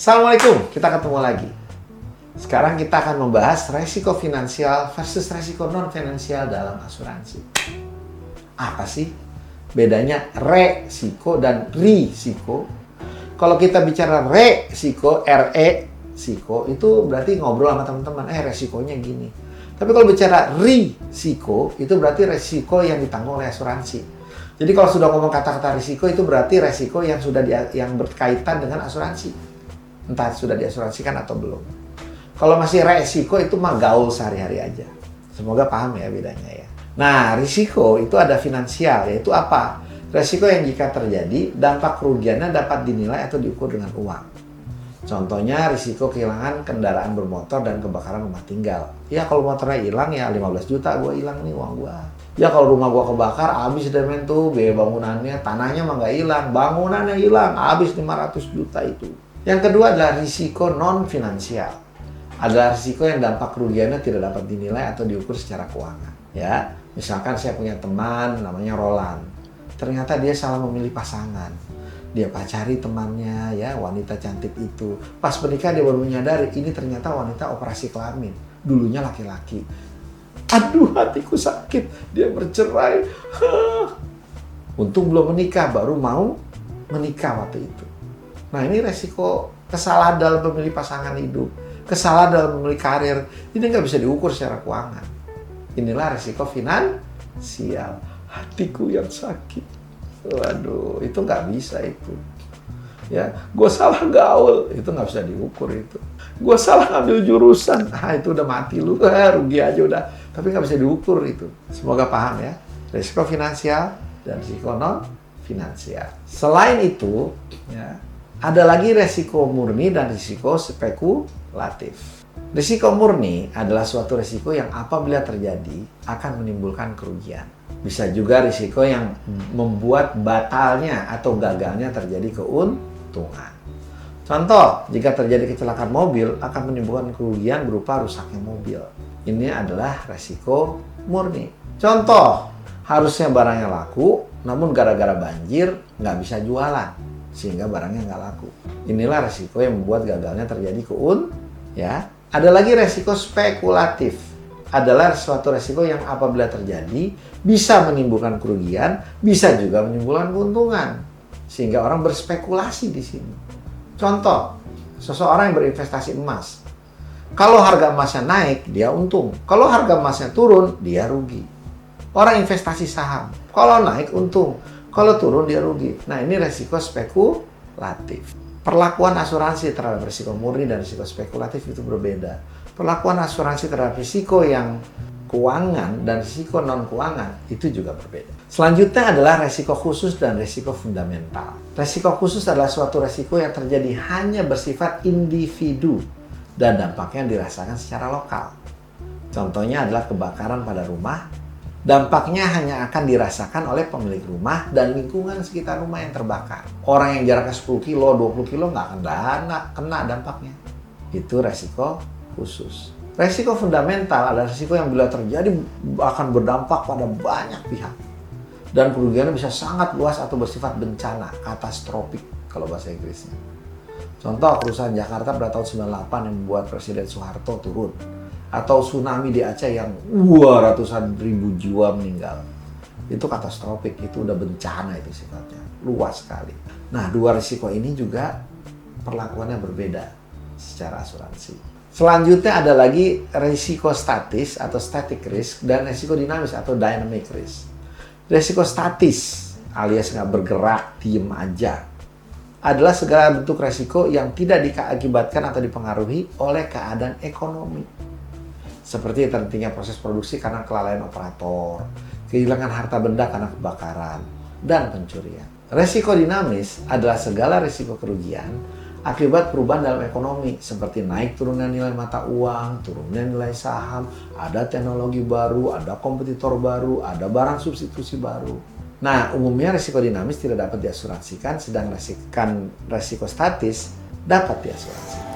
Assalamualaikum, kita ketemu lagi. Sekarang kita akan membahas resiko finansial versus resiko non-finansial dalam asuransi. Apa sih bedanya resiko dan risiko? Kalau kita bicara resiko, resiko, itu berarti ngobrol sama teman-teman, resikonya gini. Tapi kalau bicara risiko, itu berarti resiko yang ditanggung oleh asuransi. Jadi kalau sudah ngomong kata-kata risiko, itu berarti resiko yang sudah yang berkaitan dengan asuransi. Entah sudah diasuransikan atau belum. Kalau masih resiko itu mah gaul sehari-hari aja. Semoga paham ya bedanya ya. Nah, risiko itu ada finansial, yaitu apa? Resiko yang jika terjadi, dampak kerugiannya dapat dinilai atau diukur dengan uang. Contohnya risiko kehilangan kendaraan bermotor dan kebakaran rumah tinggal. Ya kalau motornya hilang ya 15 juta gue hilang nih uang gue. Ya kalau rumah gue kebakar habis deh men tuh biaya bangunannya, tanahnya mah nggak hilang, bangunannya hilang, habis 500 juta itu. Yang kedua adalah risiko non-finansial. Adalah risiko yang dampak kerugiannya tidak dapat dinilai atau diukur secara keuangan. Ya, misalkan saya punya teman namanya Roland. Ternyata dia salah memilih pasangan. Dia pacari temannya, ya wanita cantik itu. Pas menikah dia baru menyadari ini ternyata wanita operasi kelamin. Dulunya laki-laki. Aduh, hatiku sakit. Dia bercerai. Untung belum menikah, baru mau menikah waktu itu. Nah ini resiko kesalahan dalam memilih pasangan hidup, kesalahan dalam memilih karir, ini nggak bisa diukur secara keuangan. Inilah resiko finansial. Hatiku yang sakit. Waduh, itu nggak bisa itu. Ya, gue salah gaul, itu nggak bisa diukur itu. Gue salah ngambil jurusan, itu udah mati lu, rugi aja udah. Tapi nggak bisa diukur itu. Semoga paham ya. Resiko finansial dan risiko non finansial. Selain itu, ya. Ada lagi resiko murni dan risiko spekulatif. Risiko murni adalah suatu risiko yang apabila terjadi akan menimbulkan kerugian. Bisa juga risiko yang membuat batalnya atau gagalnya terjadi keuntungan. Contoh, jika terjadi kecelakaan mobil akan menimbulkan kerugian berupa rusaknya mobil. Ini adalah resiko murni. Contoh, harusnya barangnya laku, namun gara-gara banjir nggak bisa jualan. Sehingga barangnya nggak laku. Inilah resiko yang membuat gagalnya terjadi ya. Ada lagi resiko spekulatif. Adalah suatu resiko yang apabila terjadi bisa menimbulkan kerugian, bisa juga menimbulkan keuntungan. Sehingga orang berspekulasi di sini. Contoh, seseorang yang berinvestasi emas. Kalau harga emasnya naik, dia untung. Kalau harga emasnya turun, dia rugi. Orang investasi saham. Kalau naik untung. Kalau turun dia rugi. Nah ini resiko spekulatif. Perlakuan asuransi terhadap risiko murni dan risiko spekulatif itu berbeda. Perlakuan asuransi terhadap risiko yang keuangan dan risiko non keuangan itu juga berbeda. Selanjutnya adalah resiko khusus dan resiko fundamental. Resiko khusus adalah suatu resiko yang terjadi hanya bersifat individu dan dampaknya dirasakan secara lokal. Contohnya adalah kebakaran pada rumah. Dampaknya hanya akan dirasakan oleh pemilik rumah dan lingkungan sekitar rumah yang terbakar. Orang yang jaraknya 10 kilo, 20 kilo nggak akan kena dampaknya. Itu resiko khusus. Resiko fundamental adalah resiko yang bila terjadi akan berdampak pada banyak pihak. Dan kerugiannya bisa sangat luas atau bersifat bencana, katastrofik kalau bahasa Inggrisnya. Contoh kerusuhan Jakarta pada tahun 98 yang membuat Presiden Soeharto turun. Atau tsunami di Aceh yang ratusan ribu jiwa meninggal. Itu katastrofik, itu udah bencana itu sifatnya. Luas sekali. Nah, dua risiko ini juga perlakuannya berbeda secara asuransi. Selanjutnya ada lagi risiko statis atau static risk dan risiko dinamis atau dynamic risk. Risiko statis alias nggak bergerak, diem aja. Adalah segala bentuk risiko yang tidak diakibatkan atau dipengaruhi oleh keadaan ekonomi. Seperti terhentinya proses produksi karena kelalaian operator, kehilangan harta benda karena kebakaran, dan pencurian. Resiko dinamis adalah segala risiko kerugian akibat perubahan dalam ekonomi, seperti naik turunnya nilai mata uang, turunnya nilai saham, ada teknologi baru, ada kompetitor baru, ada barang substitusi baru. Nah, umumnya risiko dinamis tidak dapat diasuransikan, sedang resiko statis dapat diasuransikan.